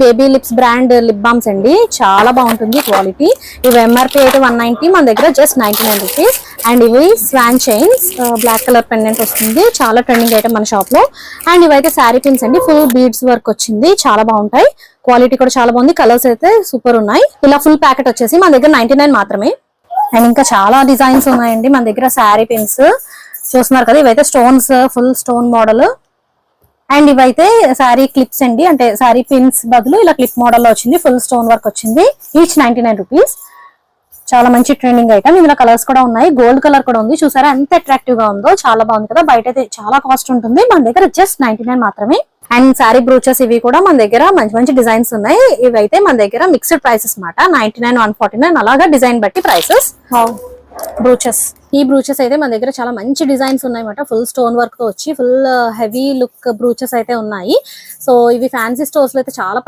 Baby lips brand lip balms అండి, చాలా బాగుంటుంది క్వాలిటీ. ఇవి ఎంఆర్పీ అయితే 190, మన దగ్గర జస్ట్ 99 రూపీస్. అండ్ ఇవి swan chains, black colour pendant వస్తుంది, చాలా ట్రెండింగ్ ఐటమ్ మన షాప్ లో. అండ్ ఇవైతే శారీ పిన్స్ అండి, ఫుల్ బీడ్స్ వర్క్ వచ్చింది, చాలా బాగుంటాయి. క్వాలిటీ కూడా చాలా బాగుంది, కలర్స్ అయితే సూపర్ ఉన్నాయి. ఇలా ఫుల్ ప్యాకెట్ వచ్చేసి మన దగ్గర 99 మాత్రమే. అండ్ ఇంకా చాలా డిజైన్స్ ఉన్నాయండి మన దగ్గర. శారీ పిన్స్ చూస్తున్నారు కదా, ఇవైతే stones, full stone model. And ఇవైతే శారీ క్లిప్స్ అండి, అంటే శారీ పిన్స్ బదులు ఇలా క్లిప్ మోడల్ లో వచ్చింది, ఫుల్ స్టోన్ వర్క్ వచ్చింది. Each 99 rupees. చాలా మంచి ట్రెండింగ్ ఐటమ్. ఇందులో కలర్స్ కూడా ఉన్నాయి, గోల్డ్ కలర్ కూడా ఉంది. చూసారా ఎంత అట్రాక్టివ్ గా ఉందో, చాలా బాగుంది కదా. బయట అయితే చాలా కాస్ట్ ఉంటుంది, మన దగ్గర జస్ట్ 99 మాత్రమే. అండ్ శారీ బ్రూచెస్ ఇవి కూడా మన దగ్గర మంచి మంచి డిజైన్స్ ఉన్నాయి. ఇవైతే మన దగ్గర మిక్స్డ్ ప్రైసెస్ మాట, 99, 149 అలాగా డిజైన్ బట్టి ప్రైసెస్. బ్రూచెస్, ఈ బ్రూచెస్ అయితే మన దగ్గర చాలా మంచి డిజైన్స్ ఉన్నాయన్నమాట. ఫుల్ స్టోన్ వర్క్ తో వచ్చి ఫుల్ హెవీ లుక్ బ్రూచెస్ అయితే ఉన్నాయి. సో ఇవి ఫ్యాన్సీ స్టోర్స్ లో అయితే చాలా